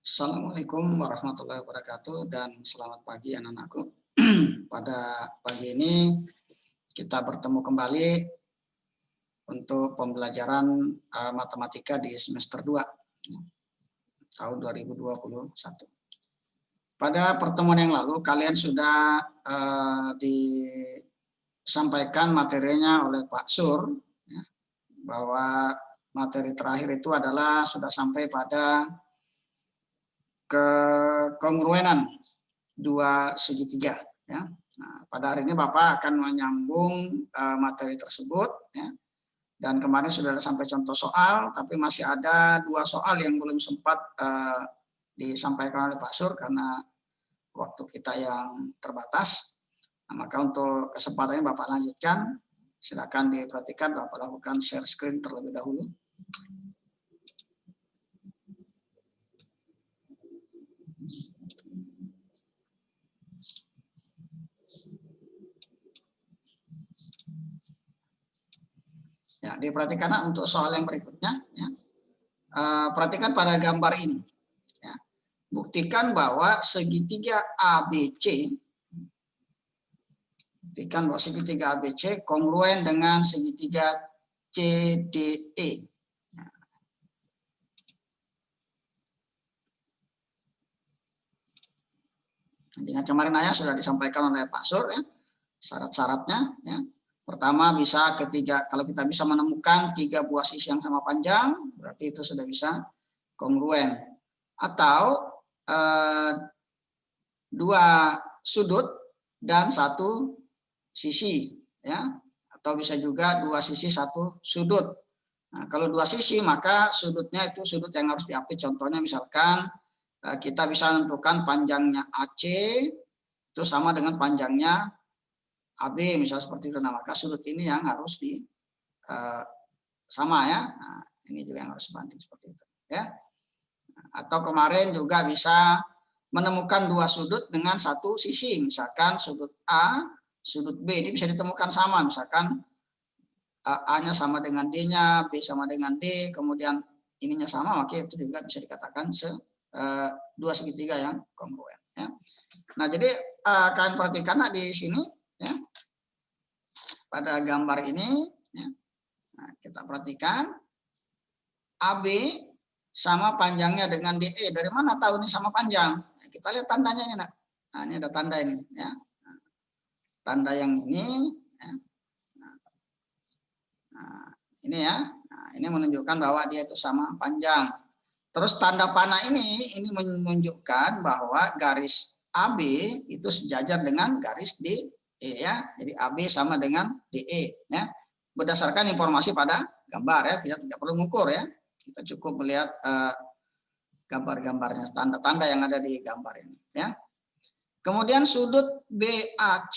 Assalamualaikum warahmatullahi wabarakatuh dan selamat pagi anak-anakku. Pada pagi ini kita bertemu kembali untuk pembelajaran matematika di semester 2 tahun 2021. Pada pertemuan yang lalu kalian sudah disampaikan materinya oleh Pak Sur ya, bahwa materi terakhir itu adalah sudah sampai pada kekongruenan dua segitiga ya. Nah, pada hari ini Bapak akan menyambung materi tersebut ya. Dan kemarin sudah ada sampai contoh soal, tapi masih ada 2 soal yang belum sempat disampaikan oleh Pak Sur karena waktu kita yang terbatas. Nah, maka untuk kesempatan ini Bapak lanjutkan. Silakan diperhatikan, Bapak lakukan share screen terlebih dahulu. Ya, diperhatikan untuk soal yang berikutnya. Ya. Perhatikan pada gambar ini. Ya. Buktikan bahwa segitiga ABC, kongruen dengan segitiga CDE. Dengan kemarin sudah disampaikan oleh Pak Sur ya, syarat-syaratnya. Ya. Pertama kalau kita bisa menemukan 3 buah sisi yang sama panjang, berarti itu sudah bisa kongruen. Atau 2 sudut dan 1 sisi, ya. Atau bisa juga 2 sisi 1 sudut. Nah, kalau 2 sisi maka sudutnya itu sudut yang harus diapit. Contohnya misalkan kita bisa menentukan panjangnya AC itu sama dengan panjangnya AB, misalnya seperti itu. Nah, maka sudut ini yang harus sama ya. Nah, ini juga yang harus sebanding seperti itu ya. Atau kemarin juga bisa menemukan 2 sudut dengan 1 sisi, misalkan sudut A, sudut B ini bisa ditemukan sama, misalkan A-nya sama dengan D-nya, B sama dengan D, kemudian ininya sama, maka itu juga bisa dikatakan 2 segitiga yang kongruen ya. Nah, jadi kalian perhatikan di sini ya. Pada gambar ini ya. Nah, kita perhatikan AB sama panjangnya dengan DE. Dari mana tahu ini sama panjang? Nah, kita lihat tandanya ini, Nak. Nah, ini ada tanda ini ya. Nah, tanda yang ini ya. Nah, ini ya. Nah, ini menunjukkan bahwa dia itu sama panjang. Terus tanda panah ini menunjukkan bahwa garis AB itu sejajar dengan garis DE ya. Jadi AB sama dengan DE ya. Berdasarkan informasi pada gambar ya, kita tidak perlu mengukur ya. Kita cukup melihat gambar-gambarnya, tanda-tanda yang ada di gambar ini ya. Kemudian sudut BAC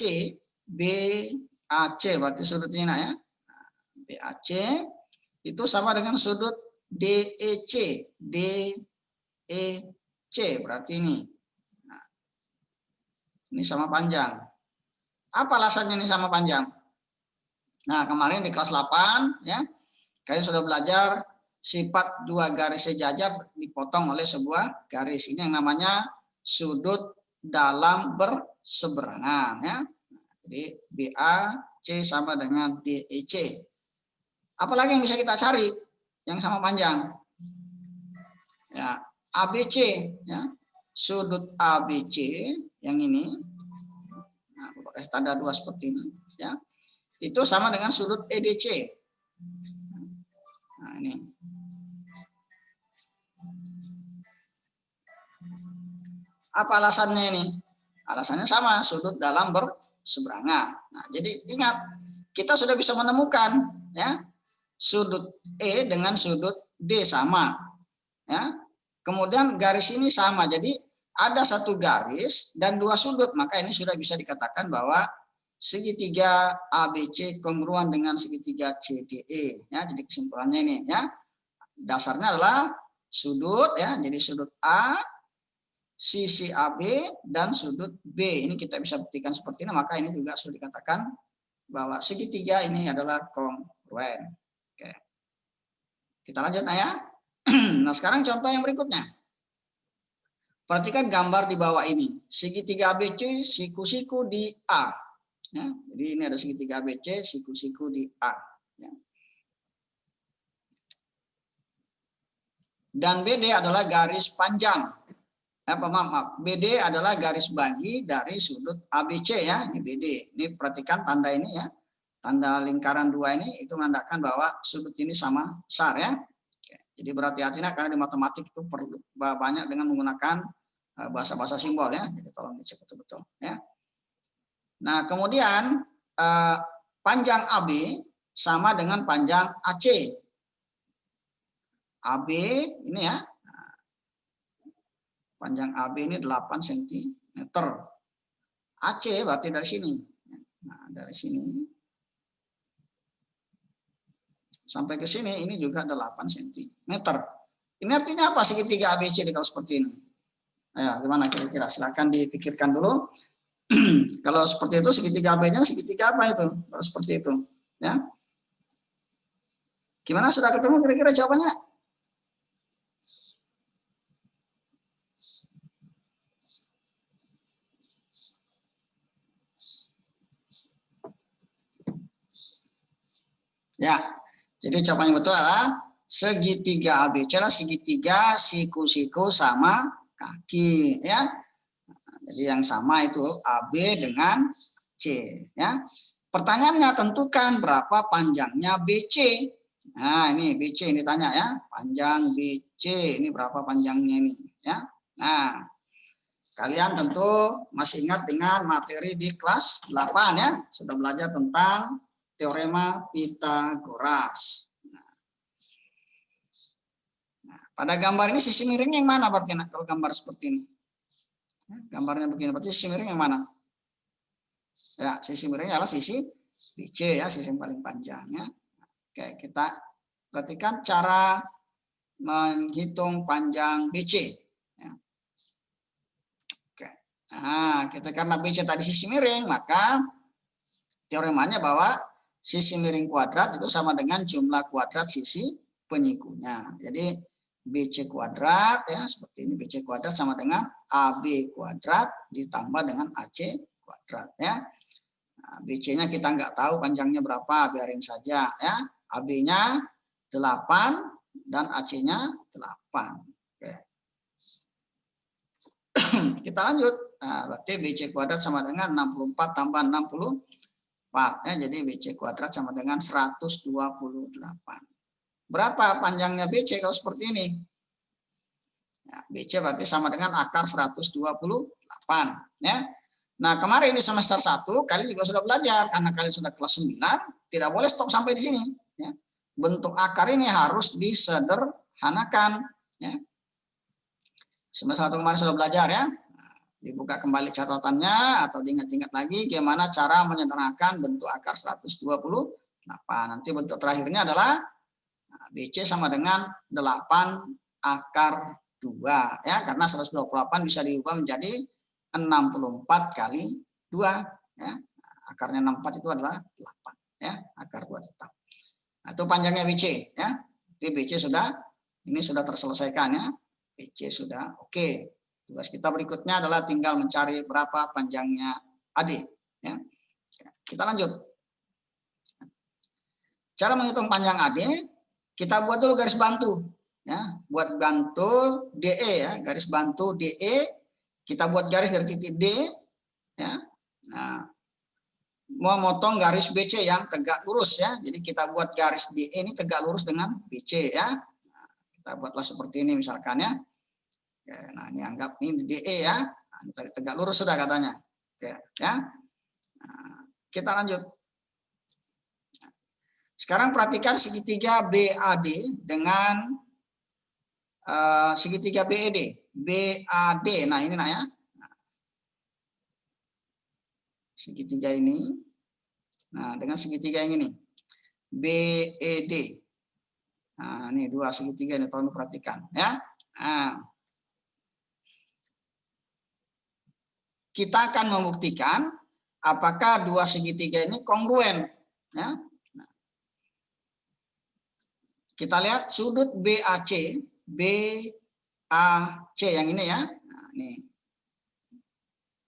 berarti sudut ini ya. BAC itu sama dengan sudut DEC berarti ini. Nah, ini sama panjang. Apa alasannya ini sama panjang? Nah, kemarin di kelas 8 ya, kalian sudah belajar sifat 2 garis sejajar dipotong oleh sebuah garis. Ini yang namanya sudut dalam berseberangan ya. Jadi BAC sama dengan DEC. Apalagi yang bisa kita cari yang sama panjang? Ya, ABC ya. Sudut ABC yang ini. Nah, pakai tanda 2 seperti ini ya. Itu sama dengan sudut EDC. Nah, ini. Apa alasannya ini? Alasannya sama, sudut dalam berseberangan. Nah, jadi ingat, kita sudah bisa menemukan ya, sudut E dengan sudut D sama. Ya. Kemudian garis ini sama. Jadi ada 1 garis dan 2 sudut, maka ini sudah bisa dikatakan bahwa segitiga ABC kongruen dengan segitiga CDE ya. Jadi kesimpulannya ini ya. Dasarnya adalah sudut ya. Jadi sudut A, sisi AB dan sudut B. Ini kita bisa buktikan seperti ini, maka ini juga sudah dikatakan bahwa segitiga ini adalah kongruen. Oke. Kita lanjut ya. Nah, sekarang contoh yang berikutnya. Perhatikan gambar di bawah ini. Segitiga ABC, siku-siku di A. Ya, jadi ini ada segitiga ABC, siku-siku di A. Ya. Dan BD adalah garis panjang. Maaf, BD adalah garis bagi dari sudut ABC ya. Ini BD. Ini perhatikan tanda ini ya. Tanda lingkaran 2 ini itu menandakan bahwa sudut ini sama besar ya. Oke. Jadi berhati-hatilah karena di matematik itu perlu banyak dengan menggunakan bahasa-bahasa simbol ya. Jadi tolong dicek betul-betul ya. Nah, kemudian panjang AB sama dengan panjang AC. AB ini ya. Panjang AB ini 8 cm. AC berarti dari sini. Nah, dari sini sampai ke sini ini juga 8 cm. Ini artinya apa segitiga ABC kalau seperti ini? Ayo, gimana kira-kira? Silakan dipikirkan dulu. Kalau seperti itu segitiga AB-nya segitiga apa itu? Kalau seperti itu, ya. Gimana, sudah ketemu kira-kira jawabannya? Ya. Jadi jawabannya betul adalah segitiga ABC adalah segitiga siku-siku sama kaki, ya. Jadi yang sama itu AB dengan C, ya. Pertanyaannya, tentukan berapa panjangnya BC. Nah, ini BC ini tanya ya, panjang BC ini berapa panjangnya ini, ya. Nah, kalian tentu masih ingat dengan materi di kelas 8 ya, sudah belajar tentang teorema Pitagoras. Nah, pada gambar ini sisi miringnya yang mana berarti kalau gambar seperti ini? Gambarnya begini, berarti sisi miring yang mana? Ya, sisi miringnya adalah sisi BC ya, sisi yang paling panjang ya. Oke, kita perhatikan cara menghitung panjang BC. Ya. Oke. Nah, kita karena BC tadi sisi miring, maka teoremanya bahwa sisi miring kuadrat itu sama dengan jumlah kuadrat sisi penyikunya. Jadi BC kuadrat ya seperti ini, BC kuadrat sama dengan AB kuadrat ditambah dengan AC kuadrat ya. Nah, BC-nya kita nggak tahu panjangnya berapa, biarin saja ya. AB-nya 8 dan AC-nya 8. Oke. Kita lanjut. Nah, berarti BC kuadrat sama dengan 64 tambah 64 ya. Jadi BC kuadrat sama dengan 128. Berapa panjangnya BC kalau seperti ini? Ya, BC berarti sama dengan akar 128 ya. Nah, kemarin di semester 1 kalian juga sudah belajar, karena kalian sudah kelas 9, tidak boleh stop sampai di sini ya. Bentuk akar ini harus disederhanakan ya. Semester 1 kemarin sudah belajar ya. Nah, dibuka kembali catatannya atau diingat-ingat lagi gimana cara menyederhanakan bentuk akar 128. Nanti bentuk terakhirnya adalah BC sama dengan 8 akar 2 ya, karena 128 bisa diubah menjadi 64 kali 2 ya. Akarnya 64 itu adalah 8 ya, akar 2 tetap. Nah, itu panjangnya BC ya. Jadi BC sudah terselesaikan ya. BC sudah oke. Tugas kita berikutnya adalah tinggal mencari berapa panjangnya AD ya. Kita lanjut. Cara menghitung panjang AD, kita buat dulu garis bantu ya, buat bantu DE ya, garis bantu DE, kita buat garis dari titik D ya. Nah, mau motong garis BC yang tegak lurus ya, jadi kita buat garis DE ini tegak lurus dengan BC ya. Nah, kita buatlah seperti ini misalkan ya. Oke, nah ini anggap ini DE ya, nah, ini tadi tegak lurus sudah katanya. Oke ya. Nah, kita lanjut. Sekarang perhatikan segitiga BAD dengan segitiga BED. BAD, nah ini nah ya. Segitiga ini. Nah, dengan segitiga yang ini. BED. Nah, ini dua segitiga ini, tolong perhatikan ya. Nah, kita akan membuktikan apakah dua segitiga ini kongruen ya. Kita lihat sudut BAC yang ini ya. Nah, ini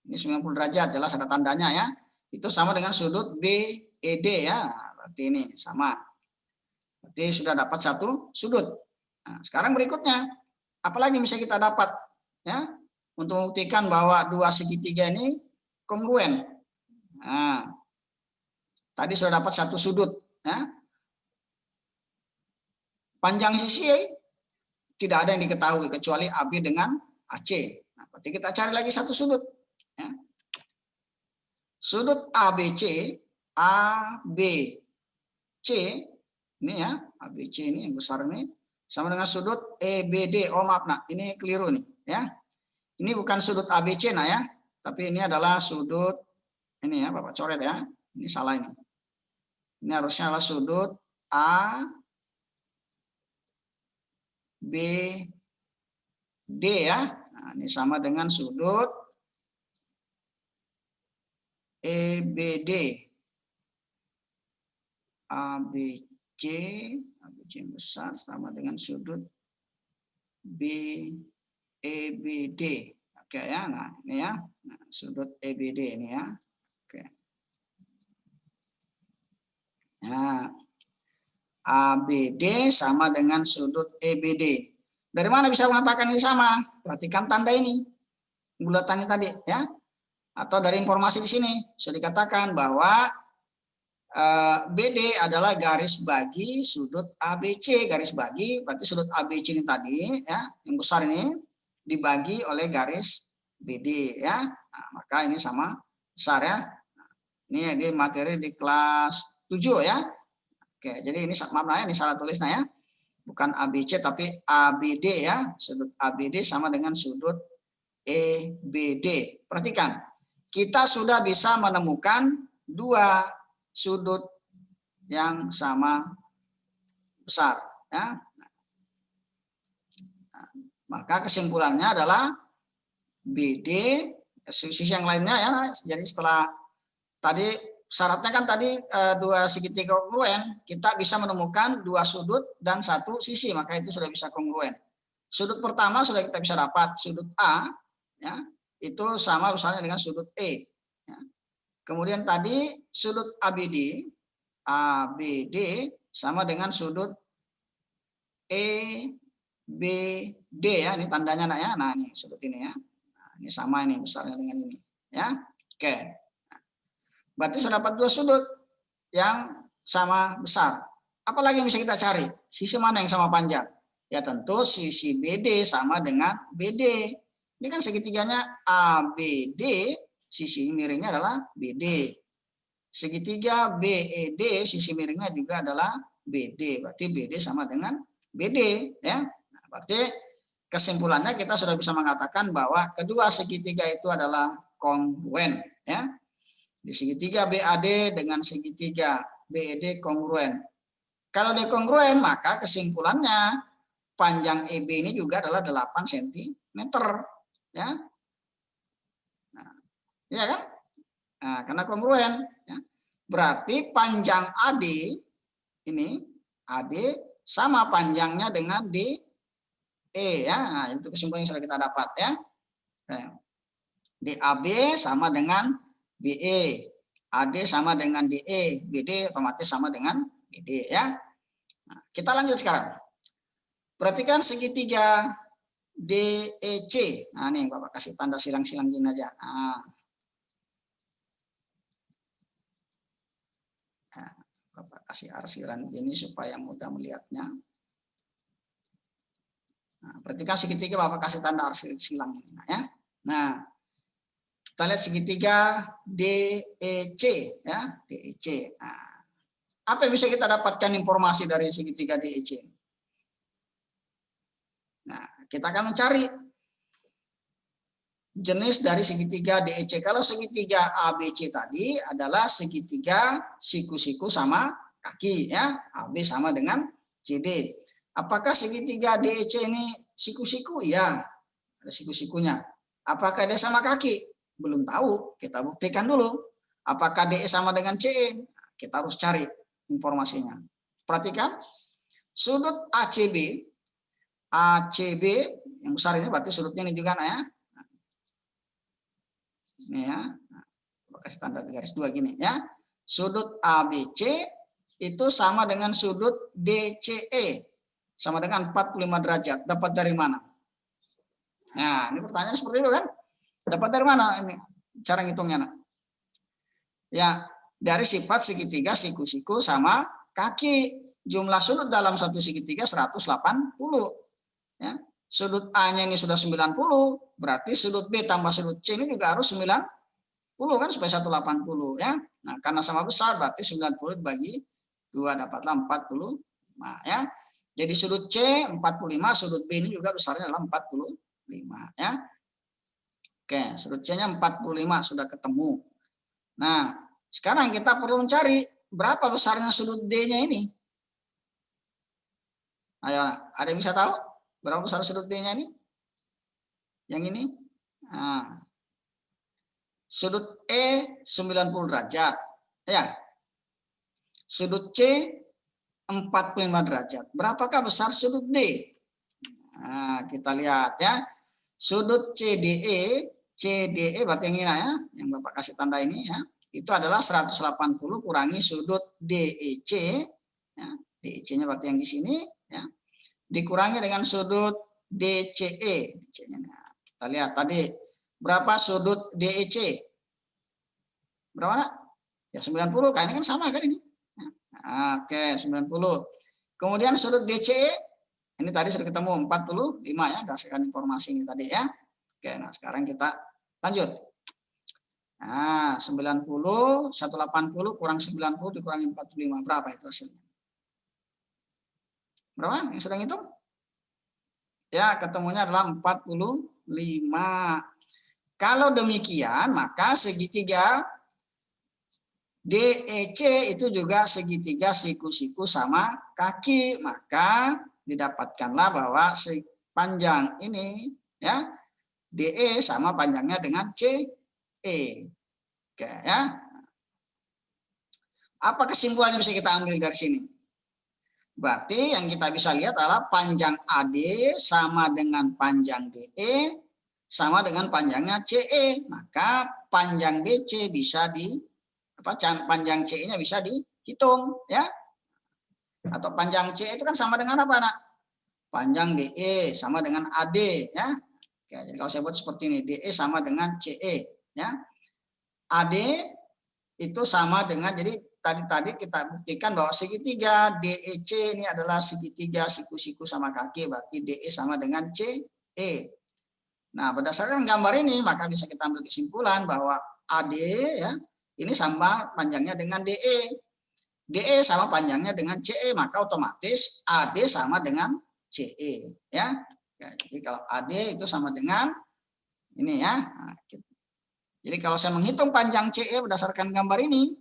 90 derajat, jelas ada tandanya ya. Itu sama dengan sudut BED ya. Berarti ini sama. Berarti sudah dapat satu sudut. Nah, sekarang berikutnya, apalagi bisa kita dapat ya untuk membuktikan bahwa dua segitiga ini kongruen. Nah, tadi sudah dapat satu sudut ya. Panjang sisi tidak ada yang diketahui kecuali AB dengan AC. Nah, berarti kita cari lagi satu sudut ya. Sudut ABC ini ya, ABC ini yang besar ini sama dengan sudut EBD. Oh maaf nak, ini keliru nih ya. Ini bukan sudut ABC nah ya, tapi ini adalah sudut ini ya, Bapak coret ya. Ini salah ini. Ini harusnya adalah sudut A B D ya. Nah, ini sama dengan sudut EBD. ABC yang besar sama dengan sudut EBD. Oke ya. Nah, ini ya. Nah, sudut EBD ini ya. Oke. Nah, ABD sama dengan sudut EBD. Dari mana bisa mengatakan ini sama? Perhatikan tanda ini. Bulatannya tadi ya. Atau dari informasi di sini sudah dikatakan bahwa BD adalah garis bagi sudut ABC. Garis bagi berarti sudut ABC ini tadi ya, yang besar ini dibagi oleh garis BD ya. Nah, maka ini sama besar ya. Ini di materi di kelas 7 ya. Oke, jadi ini maaf ya, ini salah tulis ya. Bukan ABC tapi ABD ya. Sudut ABD sama dengan sudut EBD. Perhatikan, kita sudah bisa menemukan dua sudut yang sama besar ya. Nah, maka kesimpulannya adalah BD sisi yang lainnya ya. Jadi setelah tadi syaratnya kan tadi dua segitiga kongruen, kita bisa menemukan dua sudut dan satu sisi, maka itu sudah bisa kongruen. Sudut pertama sudah kita bisa dapat, sudut A ya, itu sama misalnya dengan sudut E ya. Kemudian tadi sudut ABD sama dengan sudut EBD ya, ini tandanya nak ya. Nah, ini sudut ini ya. Nah, ini sama ini besarnya dengan ini ya. Oke. Berarti sudah dapat dua sudut yang sama besar. Apalagi yang bisa kita cari? Sisi mana yang sama panjang? Ya tentu sisi BD sama dengan BD. Ini kan segitiganya ABD, sisi miringnya adalah BD. Segitiga BED, sisi miringnya juga adalah BD. Berarti BD sama dengan BD ya. Nah, berarti kesimpulannya kita sudah bisa mengatakan bahwa kedua segitiga itu adalah kongruen ya. Di segitiga BAD dengan segitiga BED kongruen. Kalau dekongruen maka kesimpulannya panjang EB ini juga adalah 8 cm ya. Nah, ya kan? Nah, karena kongruen ya. Berarti panjang AD ini AD sama panjangnya dengan DE ya. Nah, itu kesimpulan yang sudah kita dapat ya. DAB sama dengan BE, AD sama dengan DE, BD otomatis sama dengan BD ya. Nah, kita lanjut sekarang. Perhatikan segitiga DEC. Nah, ini Bapak kasih tanda silang-silang gini aja. Nah, Bapak kasih arsiran ini supaya mudah melihatnya. Nah, perhatikan segitiga Bapak kasih tanda arsiran silang ini ya. Nah, kita lihat segitiga DEC ya, DEC. Nah, apa yang bisa kita dapatkan informasi dari segitiga DEC? Nah, kita akan mencari jenis dari segitiga DEC. Kalau segitiga ABC tadi adalah segitiga siku-siku sama kaki ya, AB sama dengan CD. Apakah segitiga DEC ini siku-siku? Ya, ada siku-sikunya. Apakah dia sama kaki? Belum tahu, kita buktikan dulu. Apakah DE sama dengan CE? Kita harus cari informasinya. Perhatikan, sudut ACB yang besar ini berarti sudutnya ini juga nah ya. Ini ya. Kasih tanda garis 2 gini ya. Sudut ABC itu sama dengan sudut DCE. Sama dengan 45 derajat. Dapat dari mana? Nah, ini pertanyaan seperti itu kan? Dapat dari mana ini? Cara ngitungnya. Nah. Ya, dari sifat segitiga siku-siku sama kaki. Jumlah sudut dalam satu segitiga 180. Ya. Sudut A-nya ini sudah 90, berarti sudut B tambah sudut C ini juga harus 90 kan supaya 180 ya. Nah, karena sama besar berarti 90 dibagi 2 dapatlah 45 ya. Jadi sudut C 45, sudut B ini juga besarnya adalah 45 ya. Oke, sudut C-nya 45 sudah ketemu. Nah, sekarang kita perlu mencari berapa besarnya sudut D-nya ini. Ayo, ada yang bisa tahu berapa besar sudut D-nya ini? Yang ini? Nah, sudut E 90 derajat. Ya. Sudut C 45 derajat. Berapakah besar sudut D? Nah, kita lihat ya. Sudut CDE berarti yang ini ya, yang Bapak kasih tanda ini ya. Itu adalah 180 kurangi sudut DEC ya. DEC-nya berarti yang di sini ya. Dikurangi dengan sudut DCE. Nah, kita lihat tadi berapa sudut DEC? Berapa nak? Ya 90, kayaknya kan sama kan ini. Oke, 90. Kemudian sudut DCE, ini tadi sudah ketemu 45 ya, berdasarkan informasi ini tadi ya. Oke, nah sekarang kita lanjut. Nah, 90, 180 kurang 90 dikurangi 45, berapa itu hasilnya? Berapa yang sedang hitung? Ya, ketemunya adalah 45. Kalau demikian, maka segitiga DEC itu juga segitiga siku-siku sama kaki. Maka didapatkanlah bahwa panjang ini ya DE sama panjangnya dengan CE. Oke ya. Apa kesimpulannya bisa kita ambil dari sini? Berarti yang kita bisa lihat adalah panjang AD sama dengan panjang DE sama dengan panjangnya CE. Maka panjang DC bisa panjang CE-nya bisa dihitung ya. Atau panjang CE itu kan sama dengan apa, Nak? Panjang DE sama dengan AD ya. Oke, jadi kalau saya buat seperti ini, DE sama dengan CE ya. AD itu sama dengan, jadi tadi kita buktikan bahwa segitiga DEC ini adalah segitiga siku-siku sama kaki, berarti DE sama dengan CE. Nah, berdasarkan gambar ini maka bisa kita ambil kesimpulan bahwa AD ya ini sama panjangnya dengan DE. DE sama panjangnya dengan CE, maka otomatis AD sama dengan CE ya. Jadi kalau AD itu sama dengan ini ya. Nah, jadi kalau saya menghitung panjang CE berdasarkan gambar ini,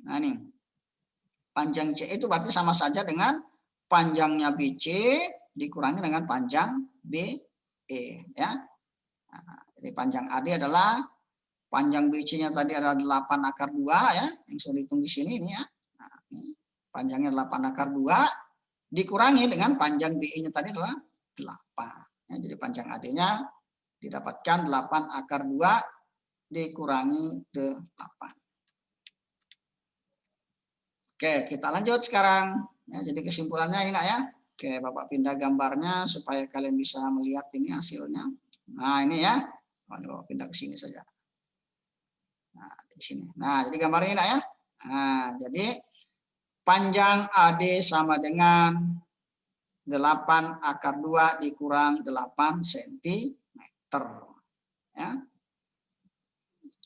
nah ini panjang CE itu berarti sama saja dengan panjangnya BC dikurangi dengan panjang BE ya. Nah, jadi panjang AD adalah panjang BC-nya tadi adalah 8 akar 2 ya, yang sudah dihitung di sini ini ya. Nah, ini panjangnya 8 akar 2 dikurangi dengan panjang BE-nya tadi adalah 8. Ya, jadi panjang AD-nya didapatkan 8 akar 2 dikurangi 8. Oke, kita lanjut sekarang. Ya, jadi kesimpulannya ini Nak ya. Oke, Bapak pindah gambarnya supaya kalian bisa melihat ini hasilnya. Nah, ini ya. Bapak pindah ke sini saja. Nah, di sini. Nah, jadi gambarnya ini Nak ya. Nah, jadi panjang AD sama dengan 8 akar 2 dikurang 8 cm. Ya.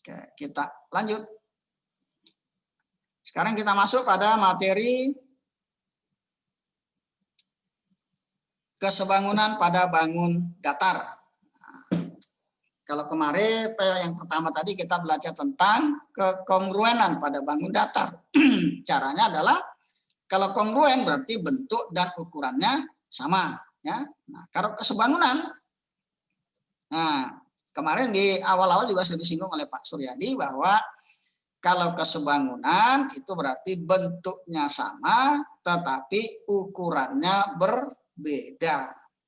Oke, kita lanjut. Sekarang kita masuk pada materi kesebangunan pada bangun datar. Nah, kalau kemarin yang pertama tadi kita belajar tentang kekongruenan pada bangun datar. Caranya adalah kalau kongruen berarti bentuk dan ukurannya sama. Ya. Nah, kalau kesebangunan, nah kemarin di awal-awal juga sudah disinggung oleh Pak Suryadi bahwa kalau kesebangunan itu berarti bentuknya sama tetapi ukurannya berbeda.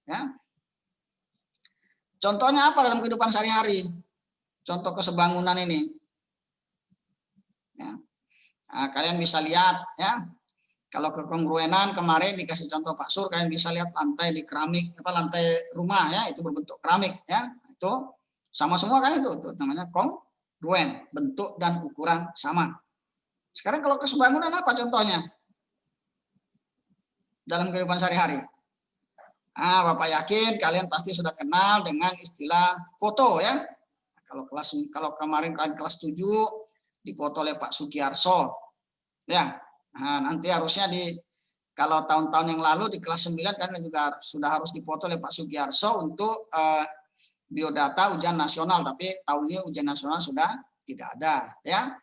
Ya. Contohnya apa dalam kehidupan sehari-hari? contoh kesebangunan ini. Ya. Nah, kalian bisa lihat ya. Kalau kekongruenan kemarin dikasih contoh Pak Sur, kalian bisa lihat lantai di keramik, lantai rumah ya, itu berbentuk keramik ya. Itu sama semua kan itu namanya kongruen, bentuk dan ukuran sama. Sekarang kalau kesebangunan apa contohnya? Dalam kehidupan sehari-hari. Bapak yakin kalian pasti sudah kenal dengan istilah foto ya. Kalau kemarin kalian kelas 7 dipoto oleh Pak Sugiarso. Ya. Nah, nanti harusnya kalau tahun-tahun yang lalu di kelas 9 kan juga sudah harus dipoto oleh Pak Sugiarso untuk biodata ujian nasional, tapi tahun ini ujian nasional sudah tidak ada ya.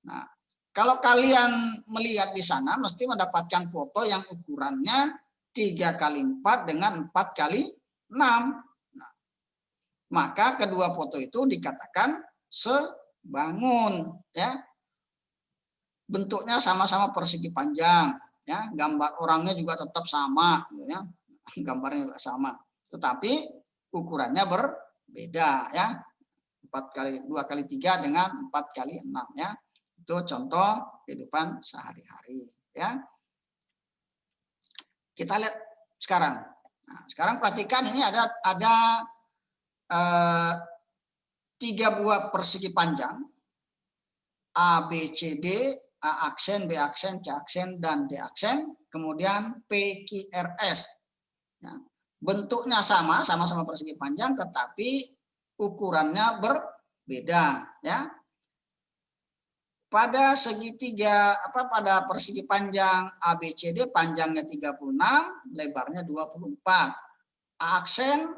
Nah, kalau kalian melihat di sana mesti mendapatkan foto yang ukurannya 3x4 dengan 4x6. Nah, maka kedua foto itu dikatakan sebangun ya. Bentuknya sama-sama persegi panjang ya, gambar orangnya juga tetap sama ya. Gambarnya juga sama, tetapi ukurannya berbeda ya. 2x3 dengan 4x6 ya. Itu contoh kehidupan sehari-hari ya. Kita lihat sekarang. Nah, sekarang perhatikan ini ada 3 buah persegi panjang A, B, C, D, A aksen, B aksen, C aksen, dan D aksen, kemudian P, Q, R, S. Ya. Bentuknya sama-sama persegi panjang, tetapi ukurannya berbeda. Ya. Pada segitiga, pada persegi panjang ABCD, panjangnya 36, lebarnya 24. A aksen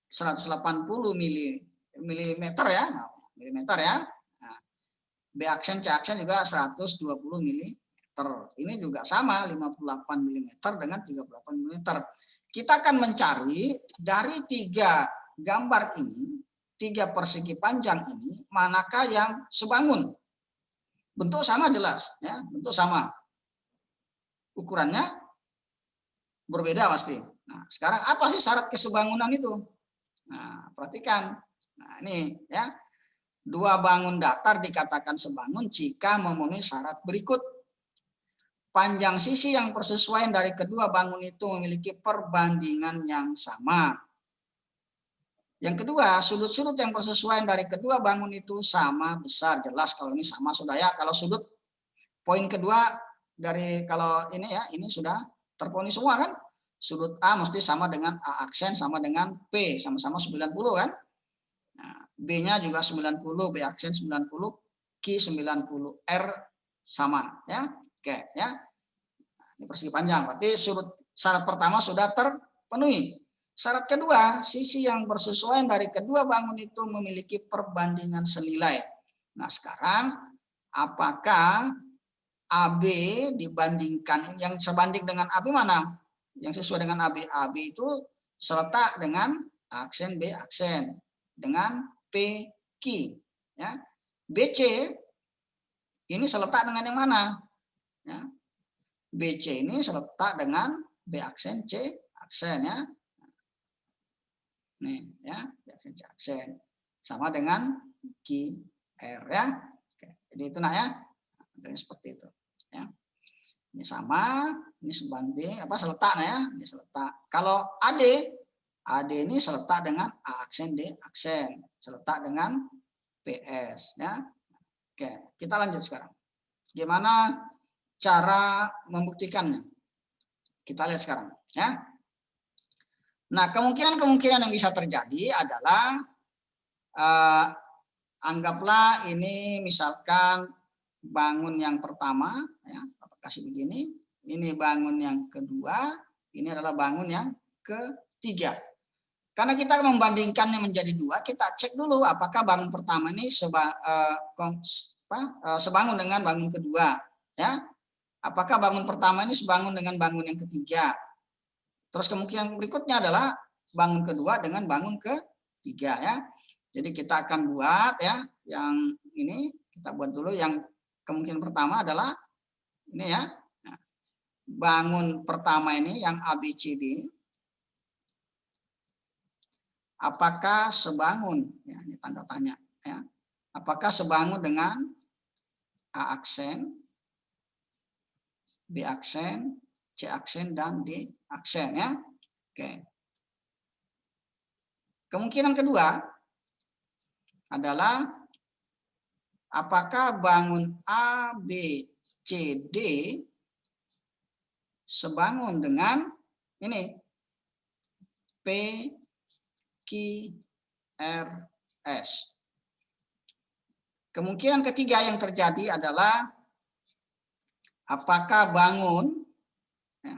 180 mm ya, milimeter ya. B aksen, C aksen juga 120 mm. Ini juga sama 58 mm dengan 38 mm. Kita akan mencari dari 3 gambar ini, 3 persegi panjang ini, manakah yang sebangun. Bentuk sama jelas ya, bentuk sama. Ukurannya berbeda pasti. Nah, sekarang apa sih syarat kesebangunan itu? Nah, perhatikan. Nah, ini ya. 2 bangun datar dikatakan sebangun jika memenuhi syarat berikut. Panjang sisi yang persesuaian dari kedua bangun itu memiliki perbandingan yang sama. Yang kedua, sudut-sudut yang persesuaian dari kedua bangun itu sama besar. Jelas kalau ini sama sudah ya. Kalau sudut poin kedua dari kalau ini ya, ini sudah terpenuhi semua kan? Sudut A mesti sama dengan A aksen sama dengan P, sama-sama 90 kan? Nah, B-nya juga 90, B aksen 90, Q 90, R sama ya. Oke ya. Nah, ini persegi panjang. Berarti syarat pertama sudah terpenuhi. Syarat kedua, sisi yang bersesuaian dari kedua bangun itu memiliki perbandingan senilai. Nah, sekarang apakah AB dibandingkan yang sebanding dengan AB mana? Yang sesuai dengan AB. AB itu seletak dengan aksen B aksen. Dengan PQ ya. BC ini seletak dengan yang mana ya. BC ini seletak dengan B aksen C aksen ya. Nih ya, B aksen C aksen sama dengan QR ya. Oke, jadi itu nah ya. Jadi seperti itu ya. Ini sama, ini sebanding seletak nah ya, ini seletak. Kalau AD ini seletak dengan A aksen D aksen, seletak dengan PS ya. Oke, kita lanjut sekarang. Gimana cara membuktikannya? Kita lihat sekarang ya. Nah, kemungkinan yang bisa terjadi adalah anggaplah ini misalkan bangun yang pertama ya, kasih begini, ini bangun yang kedua, ini adalah bangun yang ketiga. Karena kita membandingkannya menjadi 2, kita cek dulu apakah bangun pertama ini sebangun dengan bangun kedua, ya. Apakah bangun pertama ini sebangun dengan bangun yang ketiga. Terus kemungkinan berikutnya adalah bangun kedua dengan bangun ketiga, ya. Jadi kita akan buat ya, yang ini kita buat dulu yang kemungkinan pertama adalah ini ya. Nah, bangun pertama ini yang ABCD. Apakah sebangun? Ya, ini tanda tanya. ya, apakah sebangun dengan A aksen, B aksen, C aksen, dan D aksen ya. Oke. Kemungkinan kedua adalah apakah bangun A, B, C, D sebangun dengan ini P, Q, R, S. Kemungkinan ketiga yang terjadi adalah apakah bangun ya,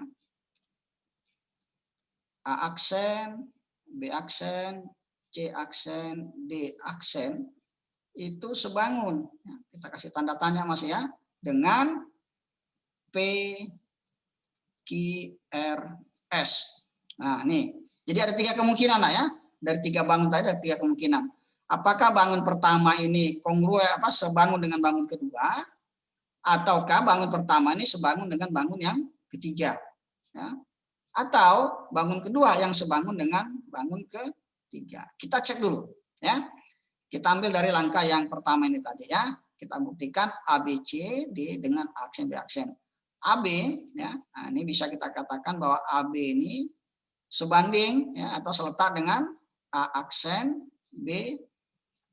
A aksen, B aksen, C aksen, D aksen itu sebangun. Ya, kita kasih tanda tanya Mas ya, dengan P, Q, R, S. Nah, nih. Jadi ada 3 kemungkinan lah ya. Dari 3 bangun tadi ada 3 kemungkinan. Apakah bangun pertama ini sebangun dengan bangun kedua, ataukah bangun pertama ini sebangun dengan bangun yang ketiga, ya? Atau bangun kedua yang sebangun dengan bangun ketiga. Kita cek dulu, ya. Kita ambil dari langkah yang pertama ini tadi ya. Kita buktikan A, B, C, D dengan aksen B aksen. AB ya, nah ini bisa kita katakan bahwa AB ini sebanding ya atau seletak dengan A aksen, B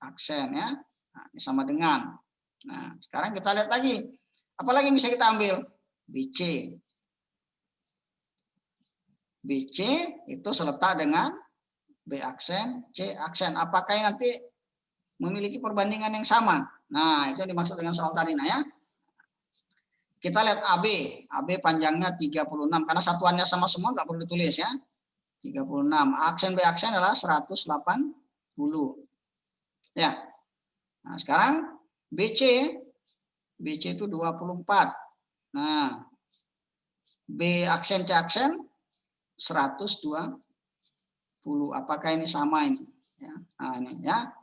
aksen ya. Nah, ini sama dengan. Nah, sekarang kita lihat lagi. Apalagi yang bisa kita ambil? BC. BC itu seletak dengan B aksen, C aksen. Apakah nanti memiliki perbandingan yang sama? Nah, itu yang dimaksud dengan soal tadi. Nah ya. Kita lihat AB. AB panjangnya 36. Karena satuannya sama semua nggak perlu ditulis ya. 36. Aksen B aksen adalah 180. Ya. Nah, sekarang BC. BC itu 24. Nah, B aksen C aksen 120. Apakah ini sama ini? Ya. Nah, ini ya.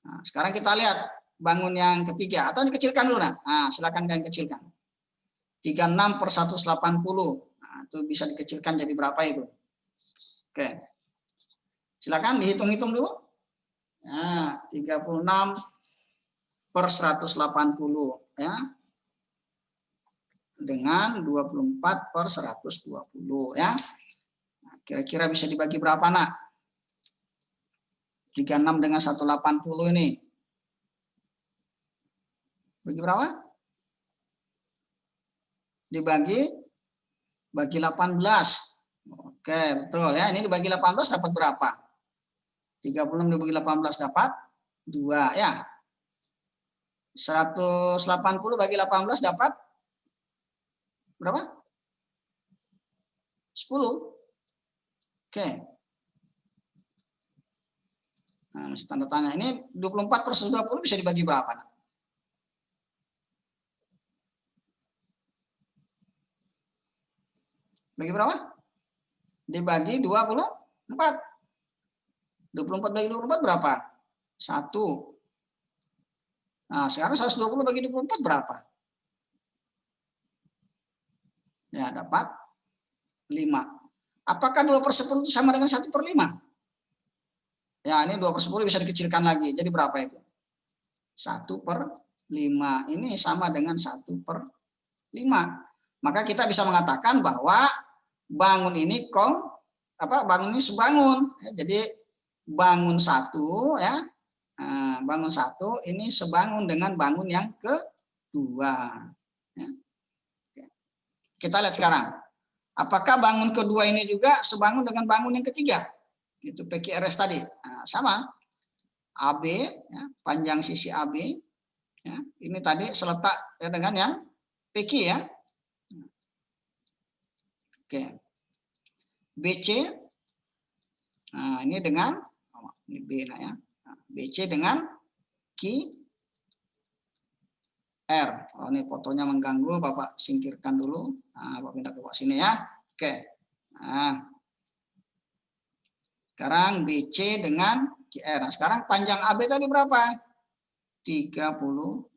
Nah, sekarang kita lihat bangun yang ketiga atau dikecilkan dulu nah. Nah, silakan kalian kecilkan. 36 per 180. Nah, itu bisa dikecilkan jadi berapa itu? Oke. Silakan dihitung-hitung dulu. Nah, 36 per 180 ya. Dengan 24 per 120 ya. Nah, kira-kira bisa dibagi berapa nak? 36 dengan 180 ini. Bagi berapa? Dibagi 18. Oke, betul ya. Ini dibagi 18 dapat berapa? 36 dibagi 18 dapat 2 ya. 180 bagi 18 dapat berapa? 10. Oke. Nah, masih tanda tanya. Ini 24 per 120 bisa dibagi berapa? Bagi berapa? Dibagi 24. 24 bagi 24 berapa? 1. Nah, sekarang 120 bagi 24 berapa? Ya, dapat 5. Apakah 2 per 10 itu sama dengan 1 per 5? Ya, ini 2 per 10 bisa dikecilkan lagi. Jadi berapa itu? 1 per 5. Ini sama dengan 1 per 5. Maka kita bisa mengatakan bahwa bangun ini bangun ini sebangun. Ya, jadi bangun 1 ya. Nah, bangun 1 ini sebangun dengan bangun yang kedua. Ya. Kita lihat sekarang. Apakah bangun kedua ini juga sebangun dengan bangun yang ketiga? Itu PQRS tadi. Nah, sama. AB, ya, panjang sisi AB. Ya, ini tadi seletak ya, dengan yang PQ ya. Oke. BC. Nah, ini dengan ini B nah ya. BC dengan Q R. Oh, ini fotonya mengganggu, Bapak singkirkan dulu. Nah, Bapak pindah ke bawah sini ya. Oke. Nah. Sekarang BC dengan QR. Nah, sekarang panjang AB tadi berapa? 36.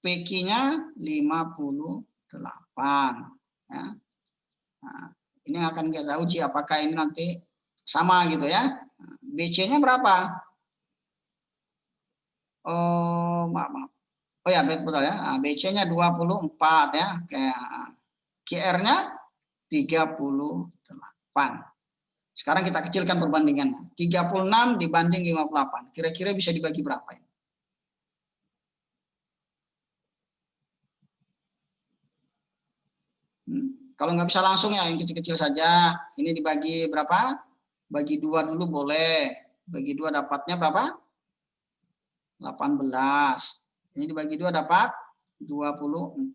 PQ-nya 58. Ya. Nah, ini akan kita uji apakah ini nanti sama gitu ya. BC-nya berapa? Oh, maaf. Oh ya, betul ya. Nah, BC-nya 24 ya. QR-nya 38. Sekarang kita kecilkan perbandingannya. 36 dibanding 58. Kira-kira bisa dibagi berapa ini? Kalau nggak bisa langsung ya, yang kecil-kecil saja. Ini dibagi berapa? Bagi 2 dulu boleh. Bagi 2 dapatnya berapa? 18. Ini dibagi 2 dapat 24.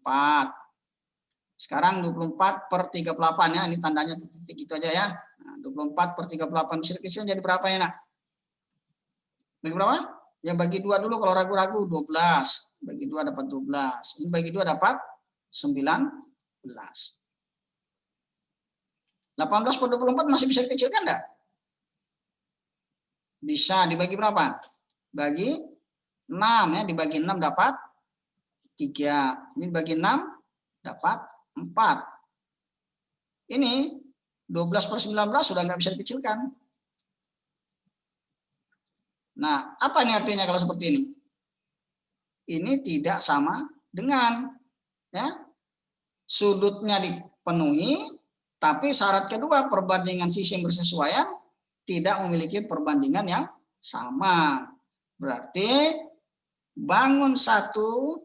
Sekarang 24 per 38 ya. Ini tandanya titik itu aja ya. Nah, 24 per 38 bisa kecil jadi berapa ya nak? Bagi berapa? Ya bagi 2 dulu kalau ragu-ragu 12. Bagi 2 dapat 12. Ini bagi 2 dapat 19. 18 per 24 masih bisa dikecilkan enggak? Bisa. Dibagi berapa? Bagi 6 ya. Dibagi 6 dapat 3. Ini dibagi 6 dapat 4. Ini 12 per 19 sudah nggak bisa dikecilkan. Nah, apa ini artinya kalau seperti ini? Ini tidak sama dengan ya, sudutnya dipenuhi, tapi syarat kedua perbandingan sisi yang bersesuaian tidak memiliki perbandingan yang sama. Berarti bangun satu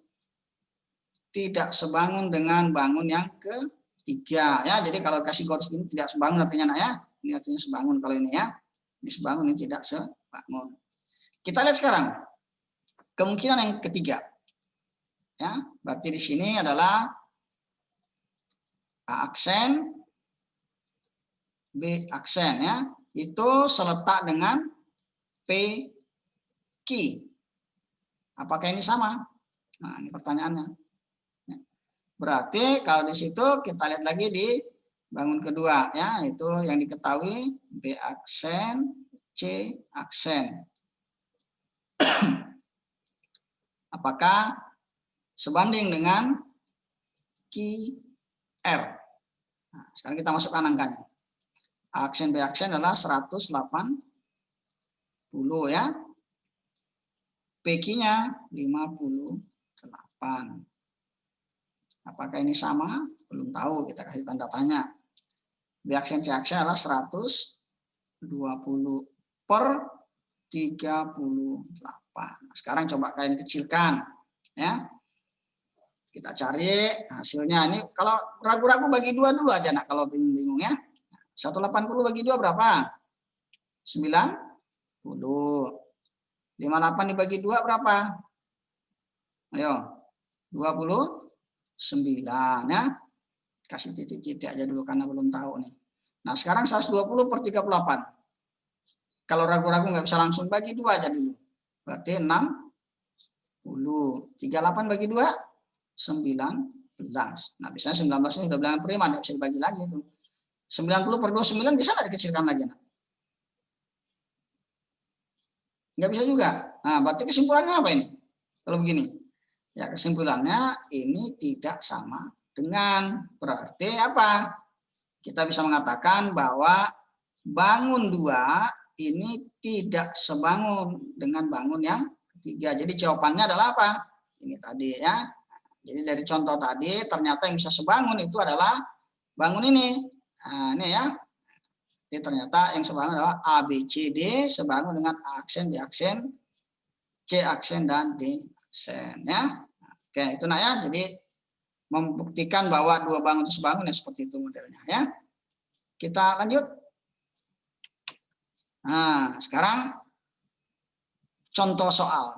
tidak sebangun dengan bangun yang ketiga ya. Jadi kalau kasih garis ini tidak sebangun artinya nak ya. Ini artinya sebangun kalau ini ya. Ini sebangun, ini tidak sebangun. Kita lihat sekarang kemungkinan yang ketiga. Ya, berarti di sini adalah A aksen, B aksen ya. Itu seletak dengan P Q. Apakah ini sama? Nah, ini pertanyaannya. Berarti kalau di situ kita lihat lagi di bangun kedua ya, itu yang diketahui B aksen, C aksen. Apakah sebanding dengan QR? Nah, sekarang kita masukkan angkanya. Aksen B aksen adalah 180 ya. PQ-nya 58. Apakah ini sama? Belum tahu, kita kasih tanda tanya. B aksen C aksen adalah 120 per 38. Nah, sekarang coba kalian kecilkan ya. Kita cari hasilnya. Ini kalau ragu-ragu bagi 2 dulu aja nak, kalau bingung-bingung ya. 180 bagi 2 berapa? 90. 58 dibagi 2 berapa? Ayo. 29 ya. Kasih titik-titik aja dulu karena belum tahu nih. Nah, sekarang 120 per 38. Kalau ragu-ragu nggak bisa langsung bagi 2 aja dulu. Berarti 60. 38 bagi 2 19. Nah, biasanya 19 ini udah bilangan prima, nggak bisa dibagi lagi itu. 90 per 29 bisa nggak dikecilkan lagi? Nggak bisa juga. Nah, berarti kesimpulannya apa ini? Kalau begini, ya kesimpulannya ini tidak sama dengan, berarti apa? Kita bisa mengatakan bahwa bangun 2 ini tidak sebangun dengan bangun yang ketiga. Jadi jawabannya adalah apa? Ini tadi ya. Jadi dari contoh tadi ternyata yang bisa sebangun itu adalah bangun ini. Nah, ini ya. Jadi ternyata yang sebangun adalah A, B, C, D sebangun dengan A aksen, B aksen, C aksen, dan D aksen ya. Oke, itu nak ya. Jadi membuktikan bahwa 2 bangun itu sebangun ya, seperti itu modelnya ya. Kita lanjut. Nah, sekarang contoh soal.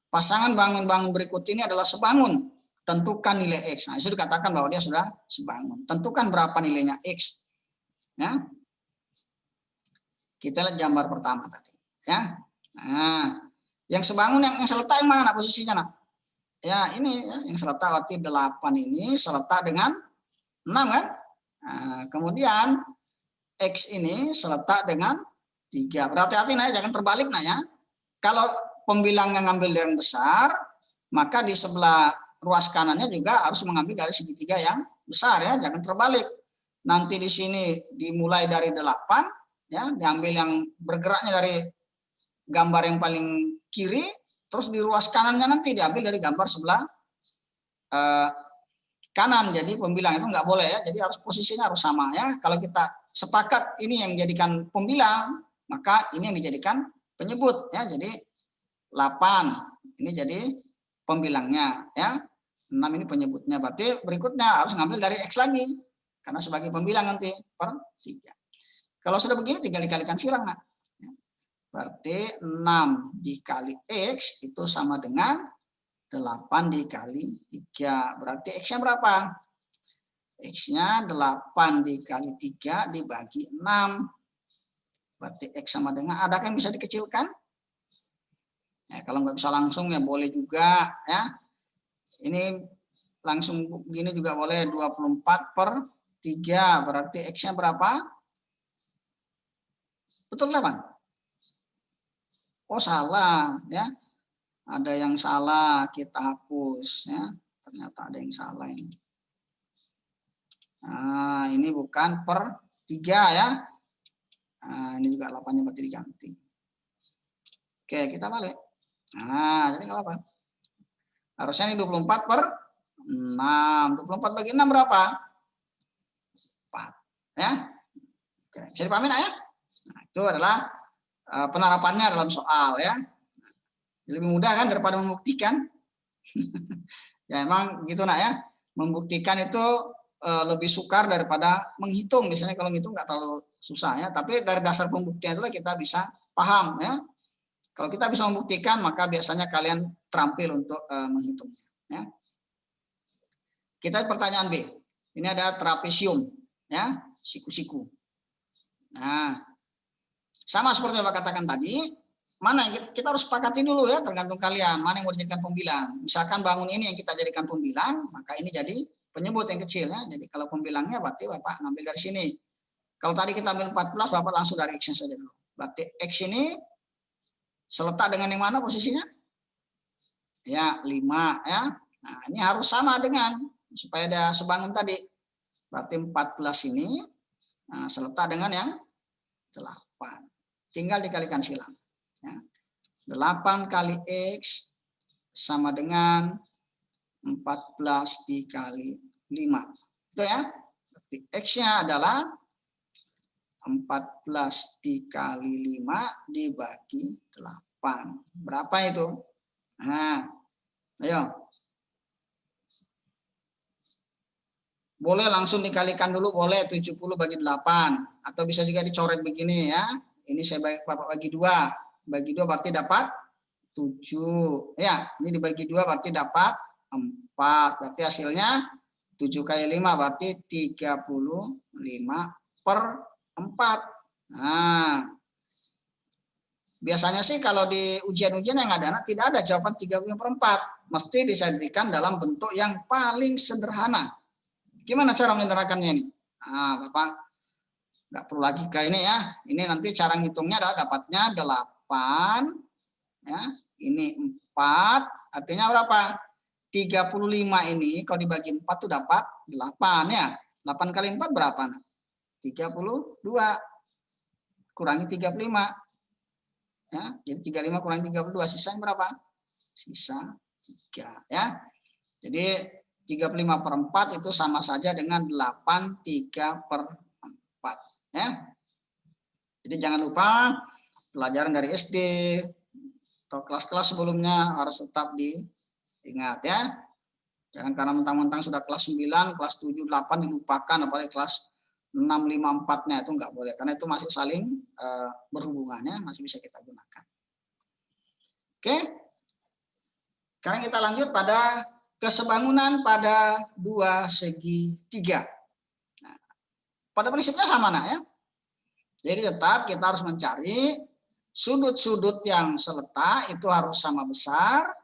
Pasangan bangun-bangun berikut ini adalah sebangun. Tentukan nilai X. Nah, itu dikatakan bahwa dia sudah sebangun. Tentukan berapa nilainya X. Ya. Kita lihat gambar pertama tadi. Ya. Nah, yang sebangun yang seletak yang mana nak posisinya nak? Ya, ini ya, yang seletak berarti 8 ini seletak dengan 6 kan? Nah, kemudian X ini seletak dengan 3. Berhati-hati nah, jangan terbalik nah ya. Kalau pembilang yang ngambil dari yang besar, maka di sebelah ruas kanannya juga harus mengambil dari segitiga yang besar ya, jangan terbalik. Nanti di sini dimulai dari 8 ya, diambil yang bergeraknya dari gambar yang paling kiri, Terus di ruas kanannya nanti diambil dari gambar sebelah kanan. Jadi pembilang itu nggak boleh ya. Jadi harus posisinya harus sama ya. Kalau kita sepakat ini yang dijadikan pembilang, maka ini yang dijadikan penyebut ya. Jadi 8 ini jadi pembilangnya ya. 6 ini penyebutnya. Berarti berikutnya harus ngambil dari X lagi. Karena sebagai pembilang nanti per 3. Kalau sudah begini tinggal dikalikan silang. Nah. Berarti 6 dikali X itu sama dengan 8 dikali 3. Berarti X-nya berapa? X-nya 8 dikali 3 dibagi 6. Berarti X sama dengan, adakah yang bisa dikecilkan? Ya, kalau nggak bisa langsung ya boleh juga ya. Ini langsung begini juga boleh, 24 per 3. Berarti X-nya berapa? Betul kan, Bang? Oh, salah ya. Ada yang salah, kita hapus ya. Ternyata ada yang salah ini. Nah, ini bukan per 3 ya. Nah, ini juga 8-nya berarti diganti. Oke, kita balik. Nah, jadi nggak apa-apa. Harusnya ini 24 per 6. 24 bagi 6 berapa? 4. Ya. Oke, bisa dipahami ya? Nah, itu adalah penerapannya dalam soal ya. Lebih mudah kan daripada membuktikan. Ya emang begitu nak ya. Membuktikan itu lebih sukar daripada menghitung. Misalnya kalau ngitung nggak terlalu susah ya. Tapi dari dasar pembuktian itulah kita bisa paham ya. Kalau kita bisa membuktikan maka biasanya kalian terampil untuk menghitungnya. Ya. Kita pertanyaan B. Ini ada trapesium ya, siku-siku. Nah, sama seperti yang Bapak katakan tadi, mana yang kita harus sepakati dulu ya, tergantung kalian mana yang mau dijadikan pembilang. Misalkan bangun ini yang kita jadikan pembilang, maka ini jadi penyebut yang kecil ya. Jadi kalau pembilangnya berarti Bapak ngambil dari sini. Kalau tadi kita ambil 14, Bapak langsung dari X-nya saja dulu. Berarti X ini seletak dengan yang mana posisinya? Ya, 5 ya. Nah, ini harus sama dengan supaya ada sebangun tadi. Berarti 14 ini seletak dengan yang 8. Tinggal dikalikan silang. Ya. 8 kali X sama dengan 14 dikali 5. Itu ya. Berarti X-nya adalah 14 dikali 5 dibagi 8. Berapa itu? Nah, ayo. Boleh langsung dikalikan dulu, boleh 70 bagi 8. Atau bisa juga dicoret begini ya. Ini saya Bapak bagi 2. Bagi 2 berarti dapat 7. Ya, ini dibagi 2 berarti dapat 4. Berarti hasilnya 7 kali 5 berarti 35 per 4. Nah, biasanya sih kalau di ujian-ujian yang ada tidak ada jawaban 35 per 4. Mesti disajikan dalam bentuk yang paling sederhana. Gimana cara menerangkannya ini? Nah, Bapak nggak perlu lagi ke ini ya. Ini nanti cara ngitungnya adalah dapatnya 8. Ya, ini 4. Artinya berapa? 35 ini kalau dibagi 4 itu dapat 8 ya. 8 kali 4 berapa? 32. Kurangi 35. Ya, jadi 35 kurangi 32 sisanya berapa? Sisa 3 ya. Jadi 35 per 4 itu sama saja dengan 83 per 4 ya. Jadi jangan lupa pelajaran dari SD atau kelas-kelas sebelumnya harus tetap diingat ya. Jangan karena mentang-mentang sudah kelas 9, kelas 7, 8 dilupakan, apalagi kelas 6, 5, 4-nya itu enggak boleh karena itu masih saling berhubungannya, masih bisa kita gunakan. Oke. Sekarang kita lanjut pada kesebangunan pada 2 segi 3. Nah, pada prinsipnya sama nak ya. Jadi tetap kita harus mencari sudut-sudut yang seletak itu harus sama besar.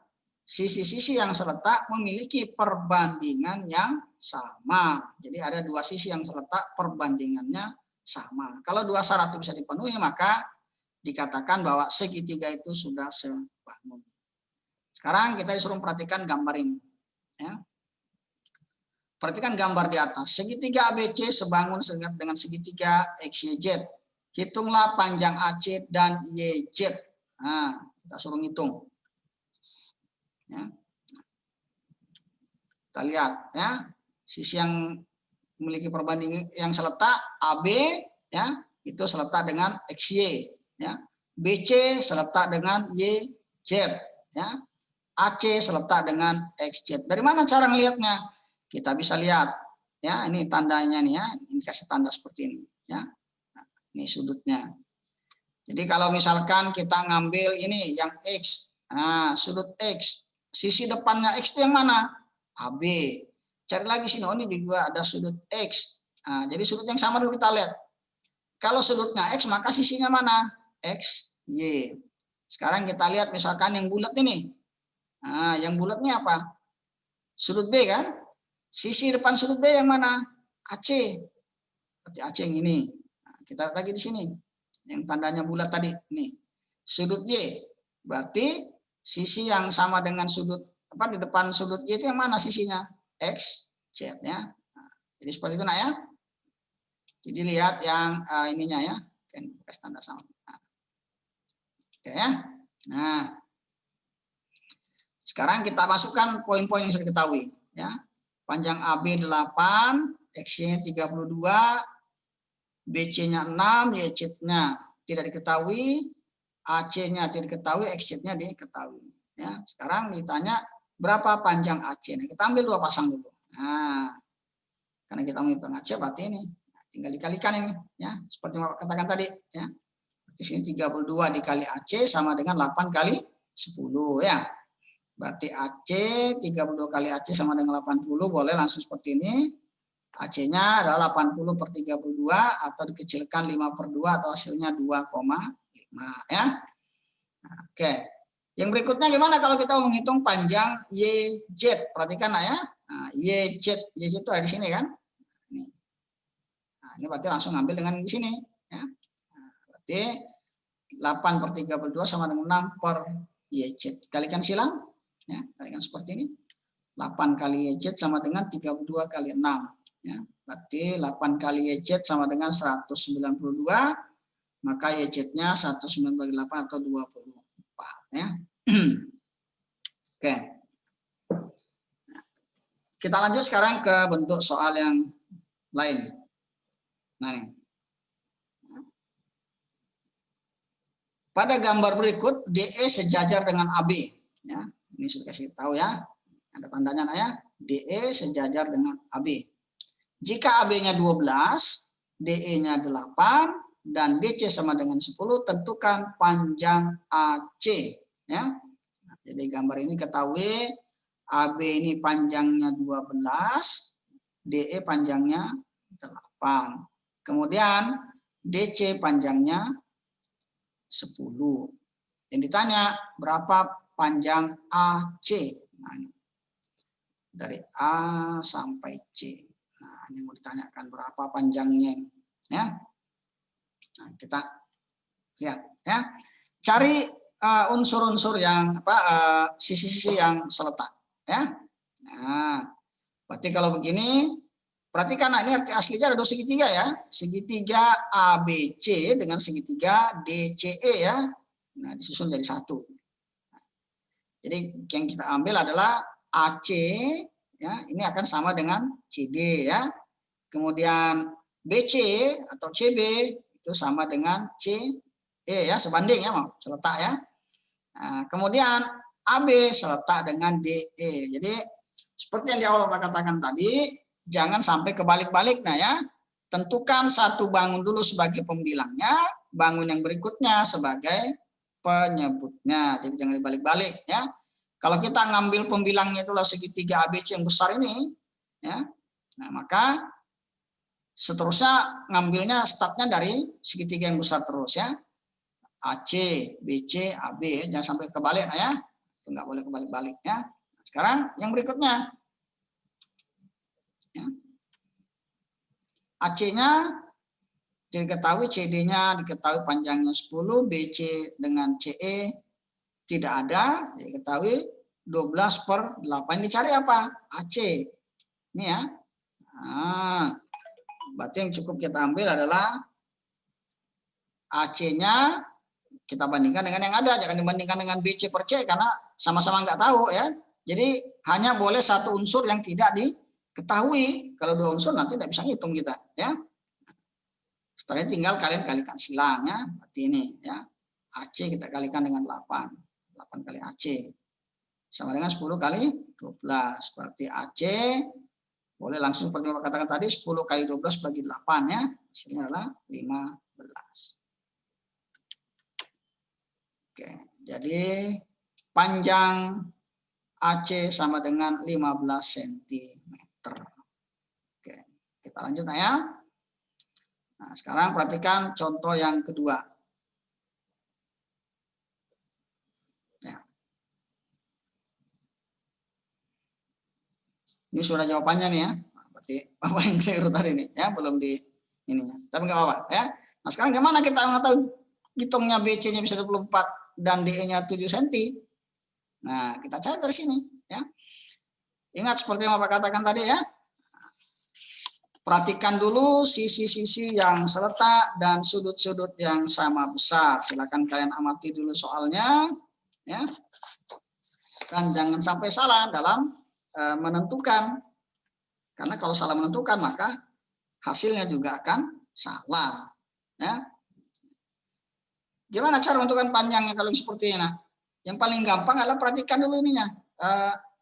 Sisi-sisi yang seletak memiliki perbandingan yang sama. Jadi ada 2 sisi yang seletak perbandingannya sama. Kalau 2 syarat itu bisa dipenuhi maka dikatakan bahwa segitiga itu sudah sebangun. Sekarang kita disuruh perhatikan gambar ini. Ya. Perhatikan gambar di atas. Segitiga ABC sebangun dengan segitiga XYZ. Hitunglah panjang AC dan YZ. Nah, kita suruh ngitung. Ya. Kita lihat ya, sisi yang memiliki perbandingan yang seletak AB ya, itu seletak dengan XY ya. BC seletak dengan YZ ya. AC seletak dengan XZ. Dari mana cara ngelihatnya? Kita bisa lihat ya, ini tandanya nih ya, ini kasih tanda seperti ini ya. Nah, ini sudutnya. Jadi kalau misalkan kita ngambil ini yang X, nah sudut X, sisi depannya X itu yang mana? AB. Cari lagi sini, oh ini juga ada sudut X. Nah, jadi sudut yang sama dulu kita lihat. Kalau sudutnya X, maka sisinya mana? X, Y. Sekarang kita lihat misalkan yang bulat ini. Nah, yang bulat ini apa? Sudut B kan? Sisi depan sudut B yang mana? AC. Berarti AC yang ini. Nah, kita lihat lagi di sini. Yang tandanya bulat tadi. Nih. Sudut Y. Berarti sisi yang sama dengan sudut apa di depan sudut Y itu yang mana sisinya? X, Z ya. Nah, jadi seperti itu nak ya. Jadi lihat yang ininya ya. Kasih tanda sama. Nah. Oke ya. Nah. Sekarang kita masukkan poin-poin yang sudah diketahui ya. Panjang AB 8, X-nya 32, BC-nya 6, YZ-nya tidak diketahui, AC-nya tidak diketahui, XZ-nya diketahui. Ya, sekarang ditanya berapa panjang AC. Nah, kita ambil dua pasang dulu. Nah, karena kita mau hitung AC berarti ini tinggal dikalikan ini ya, seperti yang Bapak katakan tadi ya. Di sini 32 dikali AC sama dengan 8 kali 10 ya. Berarti AC 32 kali AC sama dengan 80, boleh langsung seperti ini. AC-nya adalah 80 per 32 atau dikecilkan 5/2 atau hasilnya 2,5 ya. Nah, oke. Yang berikutnya gimana kalau kita menghitung panjang YZ? Perhatikan ya. Nah, YZ itu ada di sini kan? Nah, ini berarti langsung ambil dengan di sini ya. Nah, berarti 8 per 32 sama dengan 6 per YZ. Kalikan silang ya, kalikan seperti ini. 8 kali YZ sama dengan 32 kali 6 ya. Berarti 8 kali YZ sama dengan 192, maka YZ-nya 198 atau 24 ya. Oke. Kita lanjut sekarang ke bentuk soal yang lain. Nah, ini. Pada gambar berikut DE sejajar dengan AB ya. Ini sudah kasih tahu ya. Ada tandanya ya. DE sejajar dengan AB. Jika AB-nya 12, DE-nya 8 dan DC sama dengan 10, tentukan panjang AC ya. Nah, jadi gambar ini ketahui AB ini panjangnya 12, DE panjangnya 8. Kemudian DC panjangnya 10. Yang ditanya berapa panjang AC? Nah, dari A sampai C. Nah, ini mau ditanyakan berapa panjangnya ya. Nah, kita lihat ya. Cari unsur-unsur yang sisi-sisi yang seletak ya. Nah, berarti kalau begini perhatikan, nah ini arti aslinya ada dua segitiga ya. Segitiga ABC dengan segitiga DCE ya. Nah, disusun jadi satu. Jadi yang kita ambil adalah AC ya, ini akan sama dengan CD ya. Kemudian BC atau CB itu sama dengan CE ya, sebanding ya, mau seletak ya. Nah, kemudian AB seletak dengan DE. Jadi seperti yang di awal Bapak katakan tadi, jangan sampai kebalik-balik. Nah ya, tentukan satu bangun dulu sebagai pembilangnya, bangun yang berikutnya sebagai penyebutnya. Jadi jangan dibalik-balik ya. Kalau kita ngambil pembilangnya itulah segitiga ABC yang besar ini ya. Nah, maka seterusnya ngambilnya startnya dari segitiga yang besar terus ya. AC, BC, AB, jangan sampai kebalik ya. Enggak boleh kebalik-balik ya. Sekarang yang berikutnya. Ya. AC-nya diketahui, CD-nya diketahui panjangnya 10, BC dengan CE tidak ada, diketahui 12 per 8. Dicari apa? AC. Ini ya. Nah, berarti yang cukup kita ambil adalah AC-nya kita bandingkan dengan yang ada, jangan dibandingkan dengan BC per C karena sama-sama nggak tahu ya. Jadi hanya boleh satu unsur yang tidak diketahui. Kalau dua unsur nanti tidak bisa ngitung kita ya. Setelah itu tinggal kalian kalikan silang ya. Berarti ini ya. AC kita kalikan dengan 8. 8 kali AC sama dengan 10 kali 12. Berarti AC boleh langsung seperti yang katakan tadi 10 kali 12 bagi 8 ya. Hasilnya adalah 15. Oke, jadi panjang AC sama dengan 15 cm. Oke, kita lanjut ya. Nah, sekarang perhatikan contoh yang kedua. Ya. Ini sudah jawabannya nih ya. Berarti apa yang keliru tadi nih ya, belum di ininya. Tapi nggak apa-apa ya. Nah, sekarang gimana kita mengetahui hitungnya BC-nya bisa 24 dan DE-nya 7 cm. Nah, kita cari dari sini ya. Ingat seperti yang Bapak katakan tadi ya. Perhatikan dulu sisi-sisi yang seletak dan sudut-sudut yang sama besar. Silakan kalian amati dulu soalnya ya. Kan jangan sampai salah dalam menentukan. Karena kalau salah menentukan maka hasilnya juga akan salah ya. Gimana cara menentukan panjangnya kalau seperti ini? Nah, yang paling gampang adalah perhatikan dulu ininya.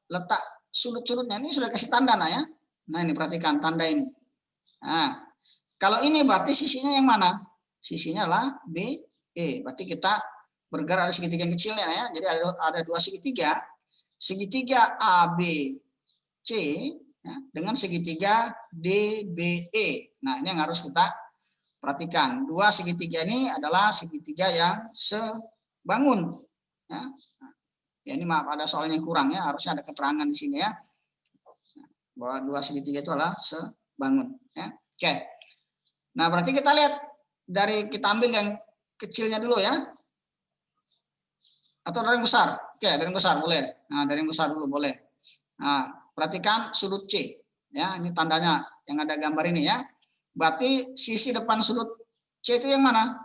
Letak sudut-sudutnya ini sudah kasih tanda nah ya. Nah, ini perhatikan tanda ini. Nah, kalau ini berarti sisinya yang mana? Sisinya adalah B, E. Berarti kita bergerak ada segitiga yang kecilnya ya. Jadi ada dua segitiga. Segitiga ABC ya, dengan segitiga DBE. Nah, ini yang harus kita perhatikan. Dua segitiga ini adalah segitiga yang sebangun. Ya. Ya, ini maaf ada soal yang kurang ya. Harusnya ada keterangan di sini ya. Bahwa dua segitiga itu adalah sebangun. Ya. Oke. Nah berarti kita lihat dari kita ambil yang kecilnya dulu ya. Atau dari yang besar. Oke, dari yang besar boleh. Nah dari yang besar dulu boleh. Nah perhatikan sudut C. Ya ini tandanya yang ada gambar ini ya. Berarti sisi depan sudut C itu yang mana?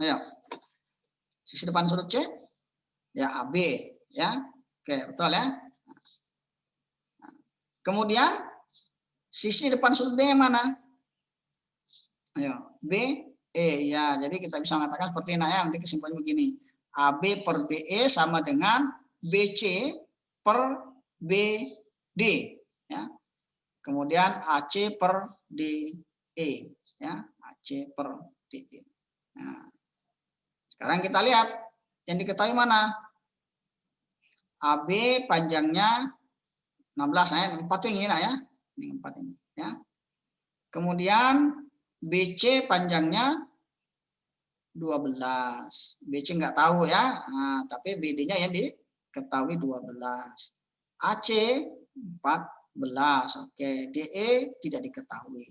Ayo. Sisi depan sudut C? Ya AB. Ya. Oke, betul ya. Kemudian sisi depan sudut B yang mana? Ayo, B, E. Ya, jadi kita bisa mengatakan seperti ini ya. Nanti kesimpulannya begini. AB per BE sama dengan BC per BD. Ya. Kemudian AC per DE, ya, AC per DE. Nah, sekarang kita lihat yang diketahui mana? AB panjangnya 16 ya, 4 ini ya. Ini 4 ini, ya. Kemudian BC panjangnya 12. BC nggak tahu ya. Nah, tapi BD-nya yang diketahui 12. AC 14. Oke, DE tidak diketahui.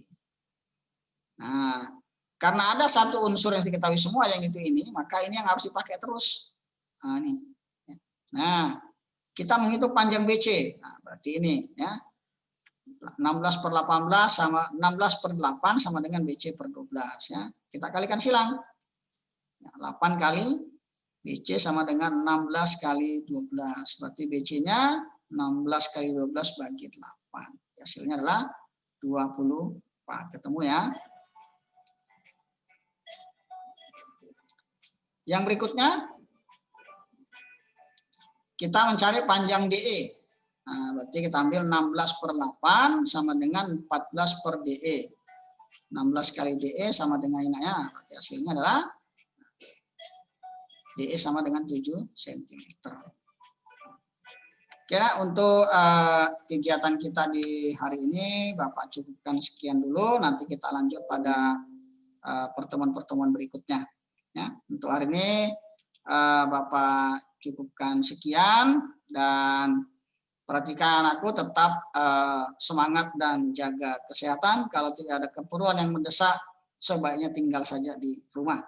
Nah, karena ada satu unsur yang diketahui semua yang itu ini, maka ini yang harus dipakai terus. Nah, ini. Nah, kita menghitung panjang BC. Nah, berarti ini ya. 16 per 18 sama 16 per 8 sama dengan BC per 12 ya. Kita kalikan silang. 8 kali BC sama dengan 16 kali 12. Berarti BC-nya 16 kali 12 bagi 8. Hasilnya adalah 24. Ketemu ya. Yang berikutnya kita mencari panjang DE. Nah, berarti kita ambil 16 per 8 sama dengan 14 per DE. 16 kali DE sama dengan ini ya. Berarti hasilnya adalah DE sama dengan 7 cm. Oke, untuk kegiatan kita di hari ini Bapak cukupkan sekian dulu. Nanti kita lanjut pada pertemuan-pertemuan berikutnya. Ya, untuk hari ini Bapak cukupkan sekian dan perhatikan aku tetap semangat dan jaga kesehatan. Kalau tidak ada keperluan yang mendesak, sebaiknya tinggal saja di rumah.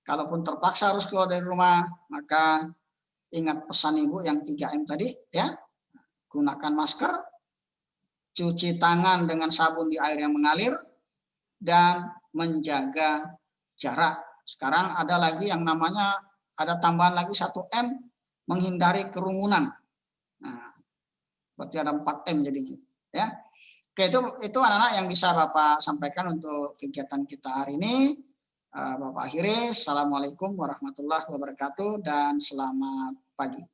Kalaupun terpaksa harus keluar dari rumah, maka ingat pesan Ibu yang 3M tadi, ya. Gunakan masker, cuci tangan dengan sabun di air yang mengalir, dan menjaga jarak Sekarang ada lagi yang namanya, ada tambahan lagi 1M, menghindari kerumunan. Nah, berarti ada 4M jadinya. Ya. Oke, itu anak-anak yang bisa Bapak sampaikan untuk kegiatan kita hari ini. Bapak akhiri, Assalamualaikum warahmatullahi wabarakatuh dan selamat pagi.